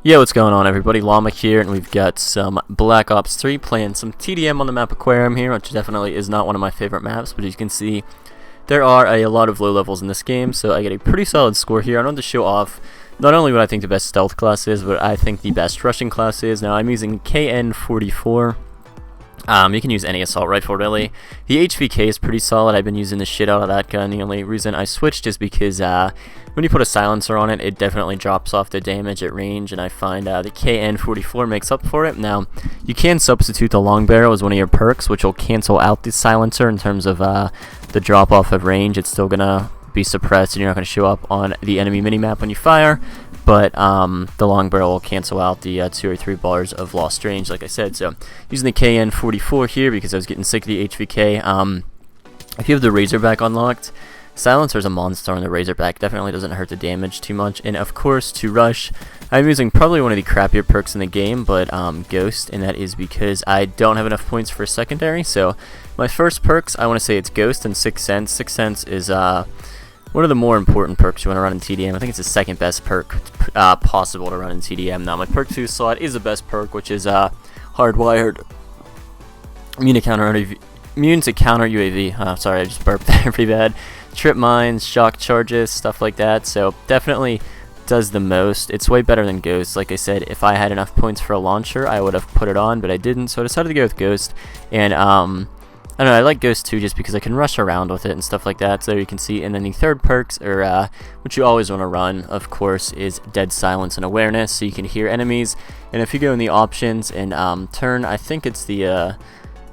Yo, what's going on, everybody? Llama here, and we've got some Black Ops 3 playing some TDM on the map Aquarium here, which definitely is not one of my favorite maps, but as you can see, there are a lot of low levels in this game, so I get a pretty solid score here. I want to show off not only what I think the best stealth class is, but I think the best rushing class is. Now, I'm using KN44. You can use any assault rifle, really. The HVK is pretty solid. I've been using the shit out of that gun. The only reason I switched is because when you put a silencer on it, it definitely drops off the damage at range, and I find the KN44 makes up for it. Now, you can substitute the long barrel as one of your perks, which will cancel out the silencer in terms of the drop off of range. It's still going to be suppressed, and you're not going to show up on the enemy minimap when you fire. But the long barrel will cancel out the 2 or 3 bars of lost range, like I said. So using the KN44 here because I was getting sick of the HVK. If you have the Razorback unlocked, Silencer's a monster on the Razorback. Definitely doesn't hurt the damage too much. And of course, to rush, I'm using probably one of the crappier perks in the game, but Ghost, and that is because I don't have enough points for secondary. So my first perks, I want to say it's Ghost and Sixth Sense. Sixth Sense is one of the more important perks you want to run in TDM. I think it's the second best perk possible to run in TDM. Now, my perk 2 slot is the best perk, which is Hardwired Immune to Counter UAV. Sorry, I just burped there pretty bad. Trip Mines, Shock Charges, stuff like that. So definitely does the most. It's way better than Ghost. Like I said, if I had enough points for a launcher, I would have put it on, but I didn't, so I decided to go with Ghost. And I don't know, I like Ghost too just because I can rush around with it and stuff like that, so there you can see. And then the third perks, or what you always want to run, of course, is Dead Silence and Awareness, so you can hear enemies. And if you go in the options and turn, I think it's the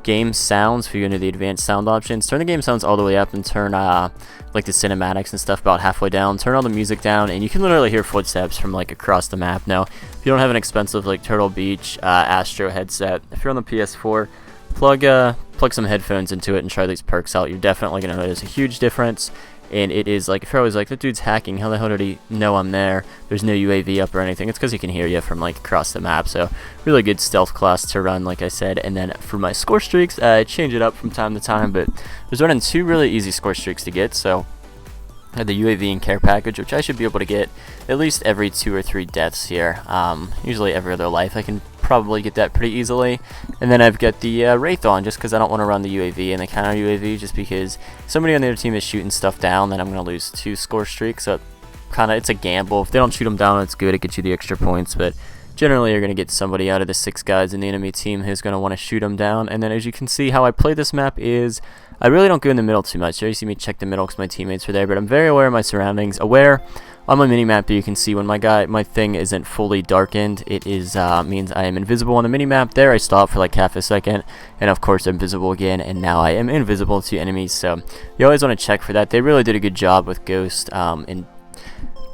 game sounds, if you go into the advanced sound options, turn the game sounds all the way up and turn like the cinematics and stuff about halfway down, turn all the music down, and you can literally hear footsteps from like across the map. Now, if you don't have an expensive like Turtle Beach Astro headset, if you're on the PS4, plug some headphones into it and try these perks out. You're definitely going to notice a huge difference. And it is like, if you're always like, that dude's hacking, how the hell did he know I'm there? There's no UAV up or anything. It's because he can hear you from like across the map. So really good stealth class to run, like I said. And then for my score streaks, I change it up from time to time, but I was running 2 really easy score streaks to get. So I had the UAV and care package, which I should be able to get at least every 2 or 3 deaths here. Usually every other life I can probably get that pretty easily. And then I've got the Wraith on just because I don't want to run the UAV and the counter UAV, just because somebody on the other team is shooting stuff down, then I'm going to lose 2 score streaks. So it's a gamble. If they don't shoot them down, it's good. It gets you the extra points, but generally you're going to get somebody out of the 6 guys in the enemy team who's going to want to shoot them down. And then as you can see, how I play this map is I really don't go in the middle too much. So you see me check the middle because my teammates are there, but I'm very aware of my surroundings. Aware on my minimap, you can see when my thing isn't fully darkened, it is means I am invisible on the minimap. There I stop for like half a second, and of course I'm visible again, and now I am invisible to enemies. So you always want to check for that. They really did a good job with Ghost in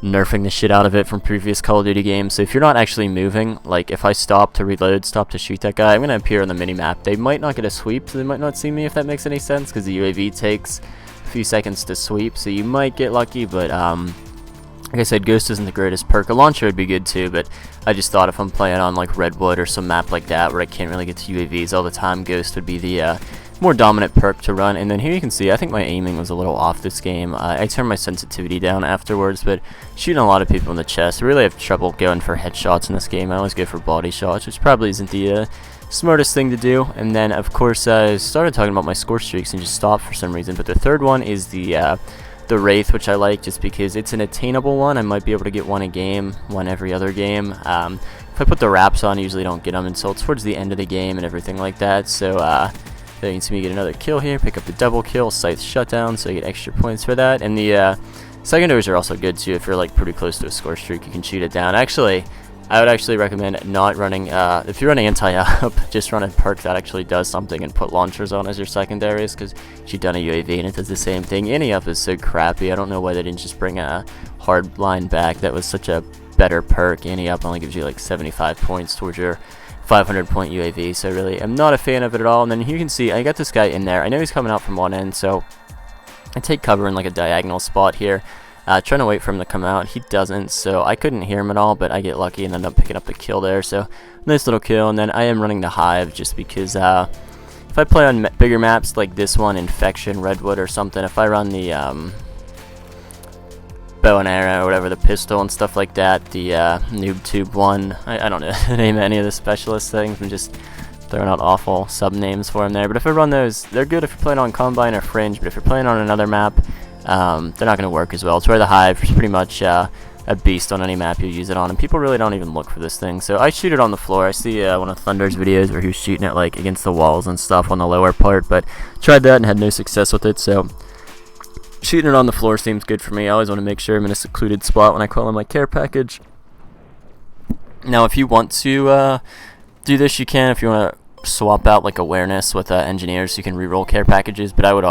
nerfing the shit out of it from previous Call of Duty games. So if you're not actually moving, like if I stop to reload, stop to shoot that guy, I'm going to appear on the minimap. They might not get a sweep, so they might not see me, if that makes any sense, because the UAV takes a few seconds to sweep, so you might get lucky. But like I said, Ghost isn't the greatest perk. A launcher would be good too, but I just thought if I'm playing on like Redwood or some map like that where I can't really get to UAVs all the time, Ghost would be the more dominant perk to run. And then here you can see, I think my aiming was a little off this game. I turned my sensitivity down afterwards, but shooting a lot of people in the chest, I really have trouble going for headshots in this game. I always go for body shots, which probably isn't the smartest thing to do. And then of course I started talking about my score streaks and just stopped for some reason. But the third one is the Wraith, which I like just because it's an attainable one. I might be able to get one a game, one every other game. If I put the wraps on, I usually don't get them until towards the end of the game and everything like that. So there you can see me get another kill here, pick up the double kill, Scythe shutdown, so I get extra points for that. And the secondaries are also good too. If you're like pretty close to a score streak, you can shoot it down. Actually, I would actually recommend not running, if you're running anti-up, just run a perk that actually does something and put launchers on as your secondaries, because shoot down a UAV and it does the same thing. Any-up is so crappy. I don't know why they didn't just bring a hard line back. That was such a better perk. Any-up only gives you like 75 points towards your 500 point UAV, so really I'm not a fan of it at all. And then here you can see I got this guy in there. I know he's coming out from one end, so I take cover in like a diagonal spot here. Trying to wait for him to come out. He doesn't, so I couldn't hear him at all, but I get lucky and end up picking up the kill there. So nice little kill. And then I am running the Hive just because if I play on bigger maps like this one, Infection, Redwood or something, if I run the bow and arrow or whatever, the pistol and stuff like that, the noob tube one. I don't know the name of any of the specialist things. I'm just throwing out awful sub names for them there. But if I run those, they're good if you're playing on Combine or Fringe, but if you're playing on another map, they're not going to work as well. It's where the Hive is pretty much a beast on any map you use it on, and people really don't even look for this thing. So I shoot it on the floor. I see one of Thunder's videos where he was shooting it like against the walls and stuff on the lower part, but tried that and had no success with it. So shooting it on the floor seems good for me. I always want to make sure I'm in a secluded spot when I call in my care package. Now, if you want to do this, you can. If you want to swap out like awareness with engineers, so you can reroll care packages. But I would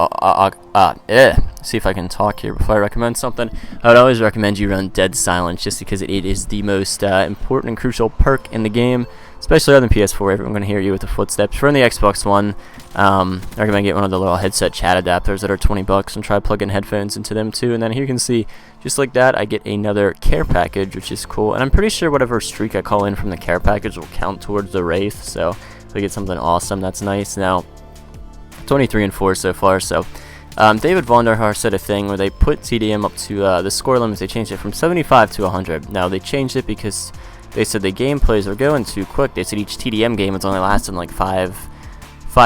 see if I can talk here before I recommend something. I would always recommend you run Dead Silence, just because it is the most important and crucial perk in the game, especially on the PS4. Everyone's going to hear you with the footsteps. For on the Xbox One, I recommend get one of the little headset chat adapters that are $20 and try plugging headphones into them too. And then here you can see, just like that, I get another care package, which is cool. And I'm pretty sure whatever streak I call in from the care package will count towards the Wraith. So if I get something awesome, that's nice. Now, 23 and 4 so far. So David Vonderhaar said a thing where they put TDM up to the score limits. They changed it from 75 to 100. Now they changed it because they said the gameplays are going too quick. They said each TDM game is only lasting like 5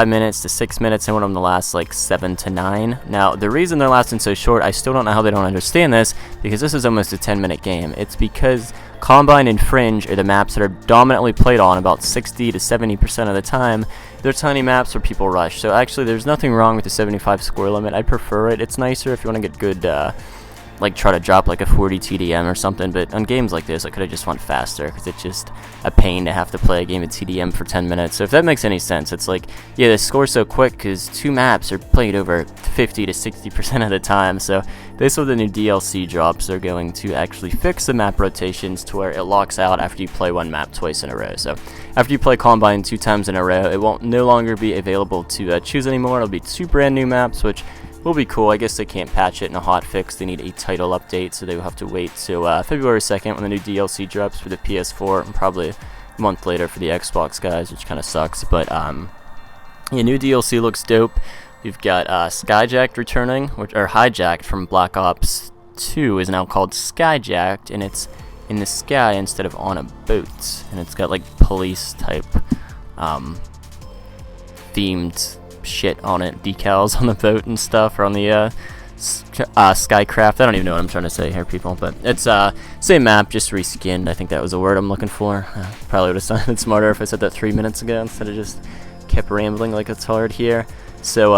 minutes to 6 minutes, and one of them to last like 7 to 9. Now, the reason they're lasting so short, I still don't know how they don't understand this, because this is almost a 10-minute game. It's because Combine and Fringe are the maps that are dominantly played on about 60 to 70% of the time. They're tiny maps where people rush. So actually, there's nothing wrong with the 75 score limit. I prefer it. It's nicer if you want to get good, like try to drop like a 40 TDM or something, but on games like this I could have just went faster, because it's just a pain to have to play a game of TDM for 10 minutes. So if that makes any sense, it's like, yeah, the score's so quick because 2 maps are played over 50 to 60% of the time. So based on the new DLC drops, they're going to actually fix the map rotations to where it locks out after you play one map twice in a row. So after you play Combine 2 times in a row, it won't no longer be available to choose anymore. It'll be 2 brand new maps, which will be cool. I guess they can't patch it in a hot fix. They need a title update, so they will have to wait till February 2nd when the new DLC drops for the PS4, and probably a month later for the Xbox guys, which kind of sucks. But yeah, new DLC looks dope. You've got Skyjacked returning, or Hijacked from Black Ops 2 is now called Skyjacked, and it's in the sky instead of on a boat, and it's got like police type themed shit on it, decals on the boat and stuff, or on the Skycraft. I don't even know what I'm trying to say here, people, but it's same map, just reskinned. I think that was the word I'm looking for. Probably would have sounded smarter if I said that 3 minutes ago instead of just kept rambling like it's hard here. So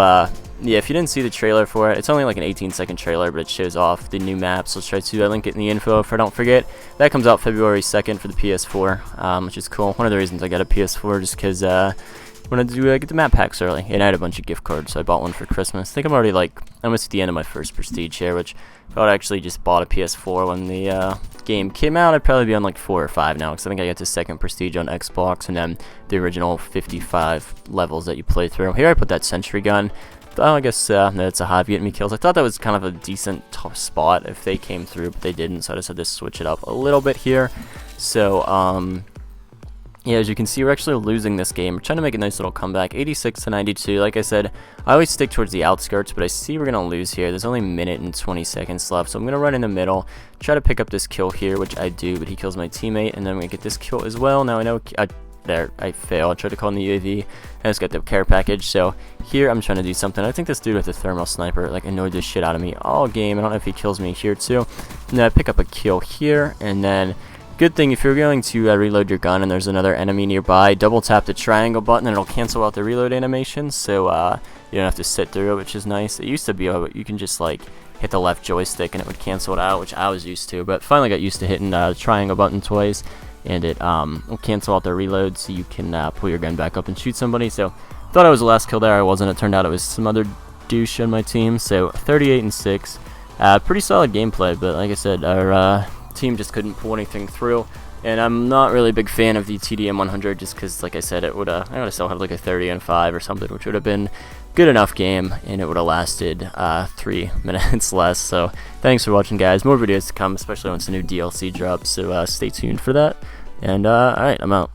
yeah, if you didn't see the trailer for it, it's only like an 18-second trailer, but it shows off the new maps. Let's try to link it in the info if I don't forget. That comes out February 2nd for the PS4, which is cool. One of the reasons I got a PS4 just because wanted to get the map packs early, and I had a bunch of gift cards, so I bought one for Christmas. I think I'm already like almost at the end of my first Prestige here, which if I would actually just bought a PS4 when the game came out, I'd probably be on like 4 or 5 now, because I think I got the second Prestige on Xbox, and then the original 55 levels that you play through. Here I put that sentry gun. Oh, I guess that's a Hive getting me kills. I thought that was kind of a decent tough spot if they came through, but they didn't, so I just had to switch it up a little bit here. So yeah, as you can see, we're actually losing this game. We're trying to make a nice little comeback, 86 to 92. Like I said, I always stick towards the outskirts, but I see we're going to lose here. There's only a minute and 20 seconds left, so I'm going to run in the middle, try to pick up this kill here, which I do, but he kills my teammate, and then we get this kill as well. Now I know there, I fail. I tried to call in the UAV, I just got the care package. So here I'm trying to do something. I think this dude with the thermal sniper like annoyed the shit out of me all game. I don't know if he kills me here too. And then I pick up a kill here, and then good thing, if you're going to reload your gun and there's another enemy nearby, double tap the triangle button and it'll cancel out the reload animation, so you don't have to sit through it, which is nice. It used to be you can just like hit the left joystick and it would cancel it out, which I was used to, but finally got used to hitting the triangle button twice, and it will cancel out the reload, so you can pull your gun back up and shoot somebody. So thought I was the last kill there. I wasn't. It turned out it was some other douche on my team. So 38 and 6, pretty solid gameplay, but like I said, our team just couldn't pull anything through, and I'm not really a big fan of the TDM 100, just because, like I said, it would I would have still had like a 30 and 5 or something, which would have been good enough game, and it would have lasted 3 minutes less. So thanks for watching, guys. More videos to come, especially once the new DLC drops, so stay tuned for that. And alright, I'm out.